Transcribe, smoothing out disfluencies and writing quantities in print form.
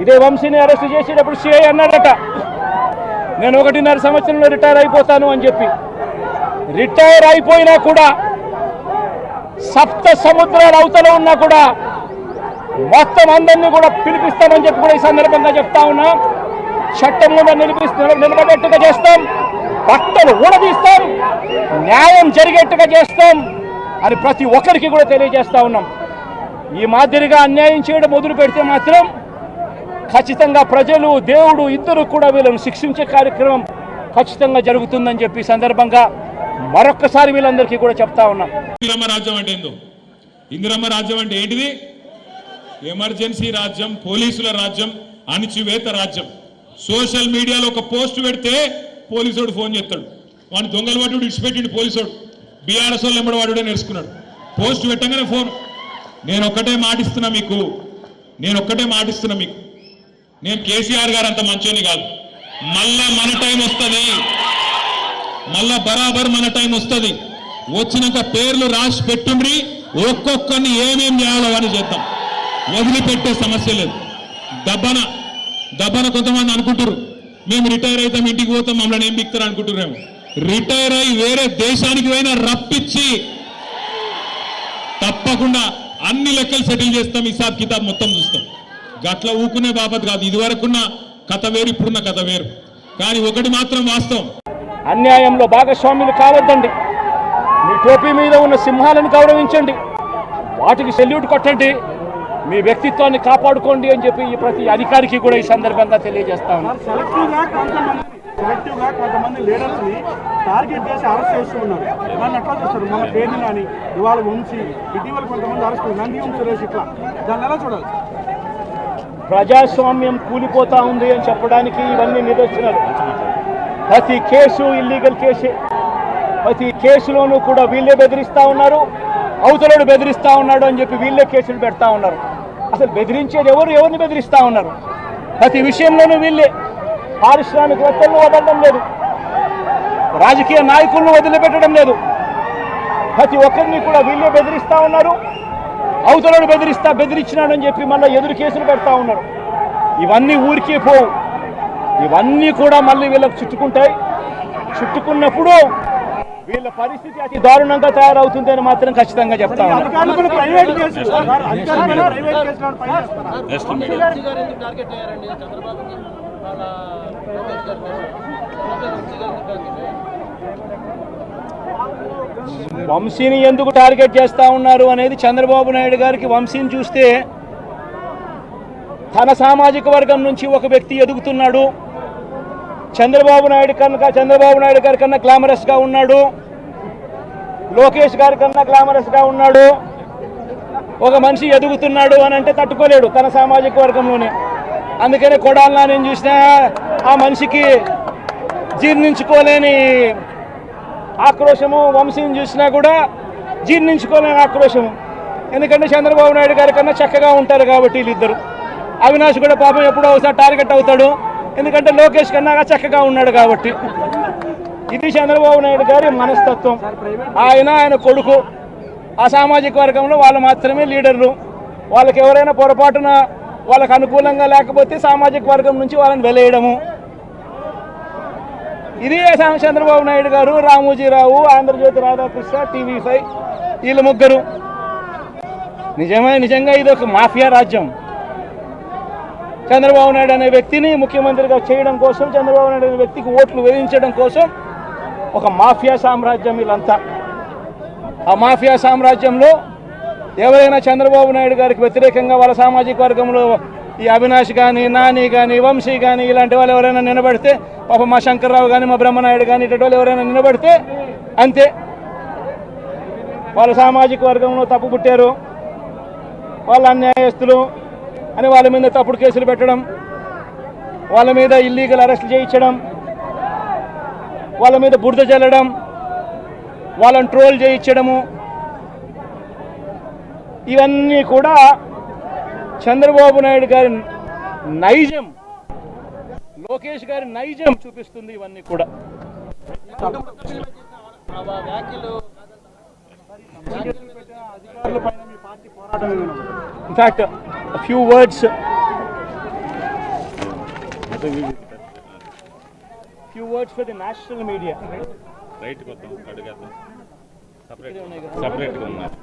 ఇదే వంశీని అరెస్ట్ చేసేటప్పుడు సిఐ అన్నాడట, నేను 1.5 సంవత్సరంలో రిటైర్ అయిపోతాను అని చెప్పి. రిటైర్ అయిపోయినా కూడా సప్త సముద్రాల అవతల ఉన్నా కూడా మొత్తం అందరినీ కూడా పిలిపిస్తామని చెప్పి కూడా ఈ సందర్భంగా చెప్తా ఉన్నా. చట్టం ముందు నిలబడేట్టుగా చేస్తాం, బట్టలు ఊడదీస్తాం, న్యాయం జరిగేట్టుగా చేస్తాం అని ప్రతి ఒక్కరికి కూడా తెలియజేస్తా ఉన్నాం. ఈ మాదిరిగా అన్యాయం చేయడం మొదలు పెడితే మాత్రం ఖచ్చితంగా ప్రజలు దేవుడు ఇద్దరు కూడా వీళ్ళను శిక్షించే కార్యక్రమం ఖచ్చితంగా జరుగుతుందని చెప్పి సందర్భంగా మరొక్కసారి వీళ్ళందరికీ కూడా చెప్తా ఉన్నాం. ఇందిరమ్మ రాజ్యం అంటే ఏందో, ఇందిరమ్మ రాజ్యం అంటే ఏంటిది? ఎమర్జెన్సీ రాజ్యం, పోలీసుల రాజ్యం, అణిచివేత రాజ్యం. సోషల్ మీడియాలో ఒక పోస్ట్ పెడితే పోలీసుడు ఫోన్ చేస్తాడు, వాడిని దొంగలు వాడు ఇడిచిపెట్టిండు పోలీసుడు. బీఆర్ఎస్ వాళ్ళు ఎంబడి వాడుడే నేర్చుకున్నాడు, పోస్ట్ పెట్టగానే ఫోన్. నేను ఒక్కటే మాటిస్తున్నా మీకు, నేను కేసీఆర్ గారు అంత మంచోని కాదు. మళ్ళా మన టైం వస్తుంది, మళ్ళా బరాబర్ మన టైం వస్తుంది. వచ్చినాక పేర్లు రాసి పెట్టుండ్రి, ఒక్కొక్కరిని ఏమేం చేయాలో అని చేద్దాం, వదిలిపెట్టే సమస్య లేదు. దబ్బన కొంతమంది అనుకుంటారు మేము రిటైర్ అవుతాం, ఇంటికి పోతాం, మమ్మల్ని ఏం బిక్తారు అనుకుంటున్నాము. రిటైర్ అయ్యి వేరే దేశానికి పోయినా రప్పించి తప్పకుండా అన్ని లెక్కలు సెటిల్ చేస్తాం, హిసాబ్ కితాబ్ మొత్తం చూస్తాం. గట్ల ఊకునే బాబత్ కాదు. ఇది వరకున్న కథ వేరు, ఇప్పుడున్న కథ వేరు. కానీ ఒకటి మాత్రం వాస్తవం, అన్యాయంలో భాగస్వాములు కావద్దండి. మీ టోపీ మీద ఉన్న సింహాలను గౌరవించండి, వాటికి సెల్యూట్ కొట్టండి, మీ వ్యక్తిత్వాన్ని కాపాడుకోండి అని చెప్పి ఈ ప్రతి అధికారికి కూడా ఈ సందర్భంగా తెలియజేస్తా ఉన్నాను. సెలెక్టివ్గా కొంతమంది లీడర్స్ని టార్గెట్ చేసి అరెస్ట్ చేస్తూ ఉన్నారు. దాన్ని ఎట్లా చూస్తారు? మన పేరుని కానీ ఇవాళ ఉంచి ఇటీవల కొంతమంది అరెస్ట్, నంది సురేష్, ఇట్లా దాన్ని ఎలా చూడాలి? ప్రజాస్వామ్యం కూలిపోతా ఉంది అని చెప్పడానికి ఇవన్నీ నిదర్శనాలు. ప్రతి కేసు ఇల్లీగల్ కేసే, ప్రతి కేసులోనూ కూడా వీళ్ళే బెదిరిస్తూ ఉన్నారు, అవతలుడు బెదిరిస్తూ ఉన్నాడు అని చెప్పి వీళ్ళే కేసులు పెడతా ఉన్నారు. అసలు బెదిరించేది ఎవరిని బెదిరిస్తూ ఉన్నారు? ప్రతి విషయంలోనూ వీళ్ళే. పారిశ్రామికవేత్తలను వదలడం లేదు, రాజకీయ నాయకులను వదిలిపెట్టడం లేదు, ప్రతి ఒక్కరిని కూడా వీళ్ళే బెదిరిస్తూ ఉన్నారు. అవతలను బెదిరించినాడని చెప్పి మళ్ళీ ఎదురు కేసులు పెడతా ఉన్నారు. ఇవన్నీ ఊరికే పోవు, ఇవన్నీ కూడా మళ్ళీ వీళ్ళకు చుట్టుకుంటాయి. చుట్టుకున్నప్పుడు వీళ్ళ పరిస్థితి అతి దారుణంగా తయారవుతుంది అని మాత్రం ఖచ్చితంగా చెప్తా ఉన్నాను. వంశీని ఎందుకు టార్గెట్ చేస్తా ఉన్నారు అనేది చంద్రబాబు నాయుడు గారికి వంశీని చూస్తే తన సామాజిక వర్గం నుంచి ఒక వ్యక్తి ఎదుగుతున్నాడు, చంద్రబాబు నాయుడు గారి కన్నా గ్లామరస్గా ఉన్నాడు, లోకేష్ గారి కన్నా గ్లామరస్గా ఉన్నాడు, ఒక మనిషి ఎదుగుతున్నాడు అని అంటే తట్టుకోలేడు తన సామాజిక వర్గంలోనే. అందుకనే కొడాలి నాని చూసినా ఆ మనిషికి జీర్ణించుకోలేని ఆక్రోశము, వంశీని చూసినా కూడా జీర్ణించుకోలేని ఆక్రోశము. ఎందుకంటే చంద్రబాబు నాయుడు గారి కన్నా చక్కగా ఉంటారు కాబట్టి వీళ్ళిద్దరు. అవినాష్ కూడా పాపం ఎప్పుడో ఒకసారి టార్గెట్ అవుతాడు, ఎందుకంటే లోకేష్ కన్నా చక్కగా ఉన్నాడు కాబట్టి. ఇది చంద్రబాబు నాయుడు గారి మనస్తత్వం. ఆయన కొడుకు ఆ సామాజిక వర్గంలో వాళ్ళు మాత్రమే లీడర్లు. వాళ్ళకి ఎవరైనా పొరపాటున వాళ్ళకు అనుకూలంగా లేకపోతే సామాజిక వర్గం నుంచి వాళ్ళని వెలేయడము. ఇది చంద్రబాబు నాయుడు గారు, రామోజీరావు, ఆంధ్రజ్యోతి రాధాకృష్ణ, TV5 వీళ్ళు ముగ్గురు. నిజంగా ఇది ఒక మాఫియా రాజ్యం. చంద్రబాబు నాయుడు అనే వ్యక్తిని ముఖ్యమంత్రిగా చేయడం కోసం, చంద్రబాబు నాయుడు అనే వ్యక్తికి ఓట్లు వేయించడం కోసం ఒక మాఫియా సామ్రాజ్యం వీళ్ళంతా. ఆ మాఫియా సామ్రాజ్యంలో ఎవరైనా చంద్రబాబు నాయుడు గారికి వ్యతిరేకంగా వాళ్ళ సామాజిక వర్గంలో ఈ అవినాష్ కానీ, నాని కానీ, వంశీ కానీ ఇలాంటి వాళ్ళు ఎవరైనా నిలబడితే, పాప మా శంకర్రావు కానీ, మా బ్రహ్మనాయుడు కానీ ఇటువంటి వాళ్ళు ఎవరైనా నిలబడితే అంతే, వాళ్ళ సామాజిక వర్గంలో తప్పు పుట్టారు, వాళ్ళ అన్యాయస్తులు అని వాళ్ళ మీద తప్పుడు కేసులు పెట్టడం, వాళ్ళ మీద ఇల్లీగల్ అరెస్ట్ చేయించడం, వాళ్ళ మీద బురద జల్లడం, వాళ్ళని ట్రోల్ చేయించడము, ఇవన్నీ కూడా చంద్రబాబు నాయుడు గారి నైజం, లోకేష్ గారి నైజం చూపిస్తుంది. ఇవన్నీ కూడా in fact a few words few words for the national media. Right కొత్త అడుగేద్దాం. సపరేట్గా ఉన్నారు.